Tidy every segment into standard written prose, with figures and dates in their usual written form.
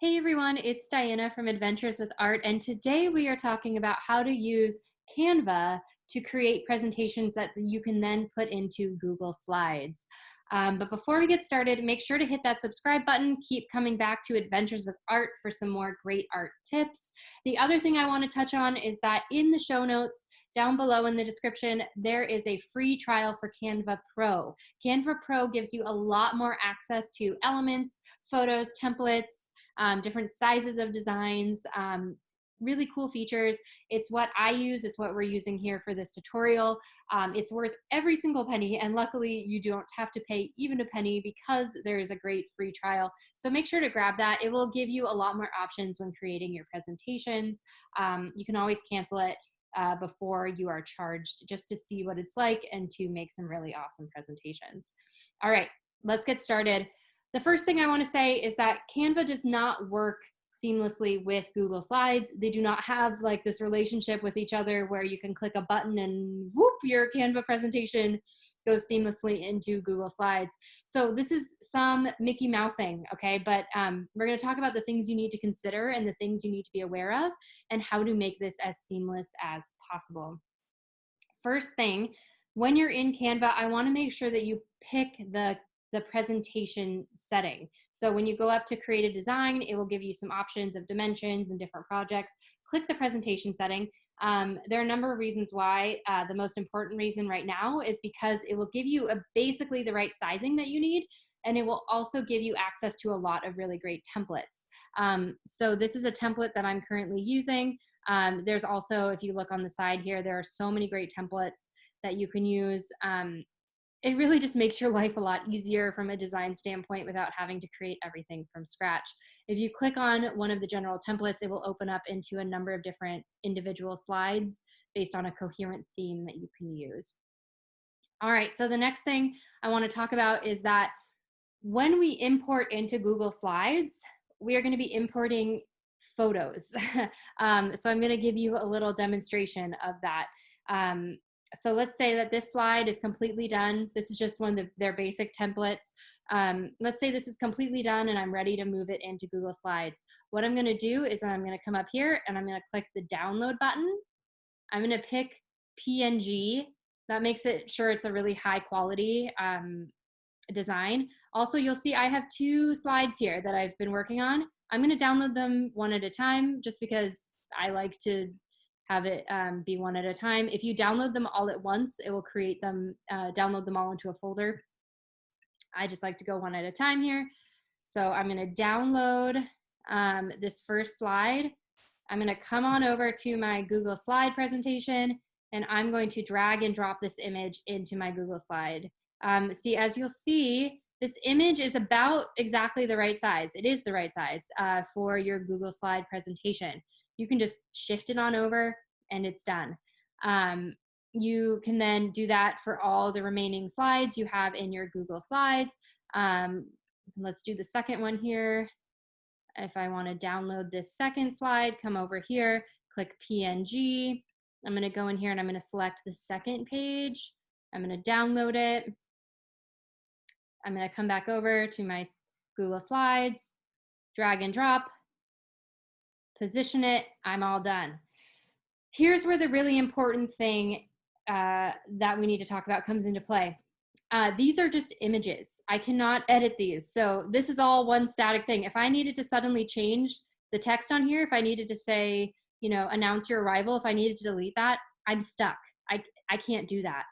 Hey everyone, it's Diana from Adventures with Art, and today we are talking about how to use Canva to create presentations that you can then put into Google Slides. But before we get started, make sure to hit that subscribe button. Keep coming back to Adventures with Art for some more great art tips. The other thing I want to touch on is that in the show notes, down below in the description, there is a free trial for Canva Pro. Canva Pro gives you a lot more access to elements, photos, templates, different sizes of designs, really cool features. It's what I use. It's what we're using here for this tutorial. It's worth every single penny, and luckily you don't have to pay even a penny because there is a great free trial. So make sure to grab that. It will give you a lot more options when creating your presentations. You can always cancel it before you are charged, just to see what it's like and to make some really awesome presentations. All right, let's get started. The first thing I want to say is that Canva does not work seamlessly with Google Slides. They do not have like this relationship with each other where you can click a button and whoop, your Canva presentation goes seamlessly into Google Slides. So this is some Mickey Mousing, okay? But we're going to talk about the things you need to consider and the things you need to be aware of and how to make this as seamless as possible. First thing, when you're in Canva, I want to make sure that you pick the presentation setting. So when you go up to create a design, it will give you some options of dimensions and different projects. Click the presentation setting. There are a number of reasons why. The most important reason right now is because it will give you basically the right sizing that you need, and it will also give you access to a lot of really great templates. So this is a template that I'm currently using. There's also, if you look on the side here, there are so many great templates that you can use. It really just makes your life a lot easier from a design standpoint without having to create everything from scratch. If you click on one of the general templates, it will open up into a number of different individual slides based on a coherent theme that you can use. All right, so the next thing I want to talk about is that when we import into Google Slides, we are going to be importing photos. So I'm going to give you a little demonstration of that. So let's say that this slide is completely done. This is just one of their basic templates. Let's say this is completely done and I'm ready to move it into Google Slides. What I'm going to do is I'm going to come up here and I'm going to click the download button. I'm going to pick PNG. That makes it sure it's a really high quality design. Also, you'll see I have two slides here that I've been working on. I'm going to download them one at a time just because I like to have it be one at a time. If you download them all at once, it will create them, download them all into a folder. I just like to go one at a time here. So I'm going to download this first slide. I'm going to come on over to my Google Slide presentation, and I'm going to drag and drop this image into my Google Slide. See, as you'll see, this image is about exactly the right size. It is the right size for your Google Slide presentation. You can just shift it on over and it's done. You can then do that for all the remaining slides you have in your Google Slides. Let's do the second one here. If I want to download this second slide, come over here, click PNG. I'm going to go in here and I'm going to select the second page. I'm going to download it. I'm going to come back over to my Google Slides, drag and drop, position it, I'm all done. Here's where the really important thing that we need to talk about comes into play. These are just images. I cannot edit these. So this is all one static thing. If I needed to suddenly change the text on here, if I needed to say, you know, announce your arrival, if I needed to delete that, I'm stuck. I can't do that.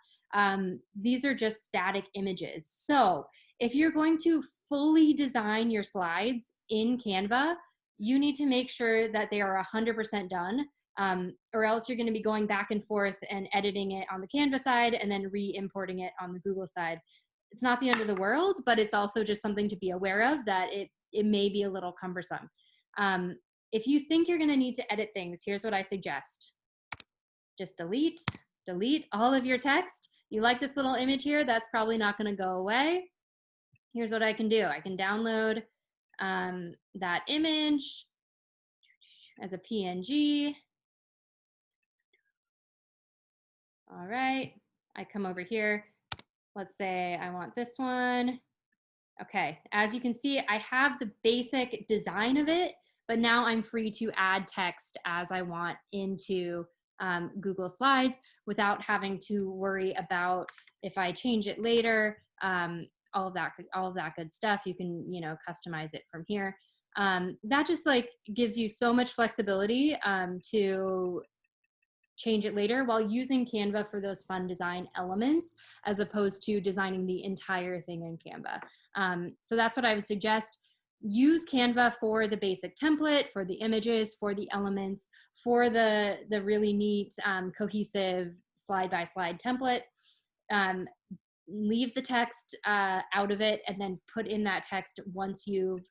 These are just static images. So if you're going to fully design your slides in Canva, you need to make sure that they are 100% done, or else you're going to be going back and forth and editing it on the Canva side and then re-importing it on the Google side. It's not the end of the world, but it's also just something to be aware of, that it may be a little cumbersome. If you think you're going to need to edit things, here's what I suggest. Just delete all of your text. You like this little image here? That's probably not going to go away. Here's what I can do. I can download that image as a PNG. All right, I come over here. Let's say I want this one. Okay, as you can see, I have the basic design of it, but now I'm free to add text as I want into Google Slides without having to worry about if I change it later. All of that good stuff. You can, customize it from here. That just like gives you so much flexibility to change it later while using Canva for those fun design elements as opposed to designing the entire thing in Canva. So that's what I would suggest. Use Canva for the basic template, for the images, for the elements, for the really neat cohesive slide by slide template. Leave the text out of it and then put in that text once you've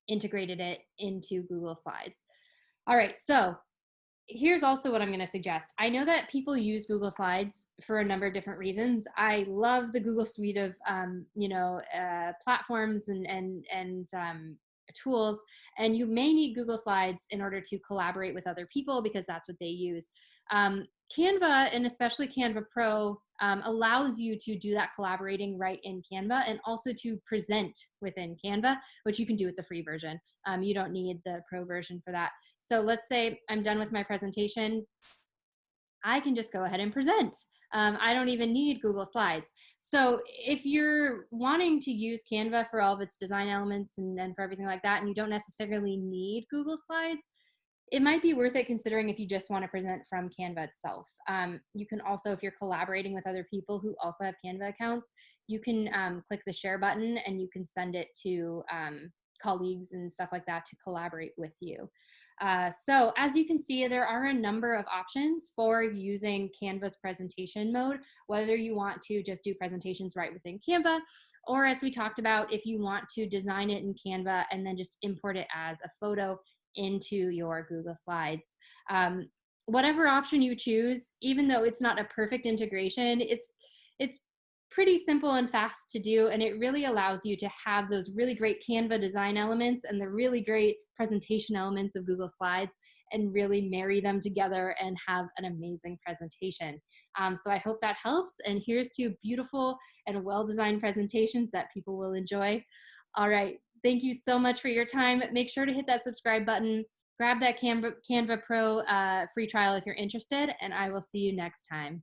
integrated it into Google Slides. All right, so here's also what I'm going to suggest. I know that people use Google Slides for a number of different reasons. I love the Google suite of platforms and tools, and you may need Google Slides in order to collaborate with other people because that's what they use. Canva, and especially Canva Pro, allows you to do that collaborating right in Canva and also to present within Canva, which you can do with the free version. You don't need the Pro version for that. So let's say I'm done with my presentation. I can just go ahead and present. I don't even need Google Slides. So if you're wanting to use Canva for all of its design elements and for everything like that, and you don't necessarily need Google Slides, it might be worth it considering if you just want to present from Canva itself. You can also, if you're collaborating with other people who also have Canva accounts, you can click the share button and you can send it to colleagues and stuff like that to collaborate with you. So as you can see, there are a number of options for using Canva's presentation mode, whether you want to just do presentations right within Canva, or as we talked about, if you want to design it in Canva and then just import it as a photo into your Google Slides. Whatever option you choose, even though it's not a perfect integration, it's pretty simple and fast to do, and it really allows you to have those really great Canva design elements and the really great presentation elements of Google Slides and really marry them together and have an amazing presentation. So I hope that helps, and here's to beautiful and well-designed presentations that people will enjoy. All right, thank you so much for your time. Make sure to hit that subscribe button, grab that Canva Pro free trial if you're interested, and I will see you next time.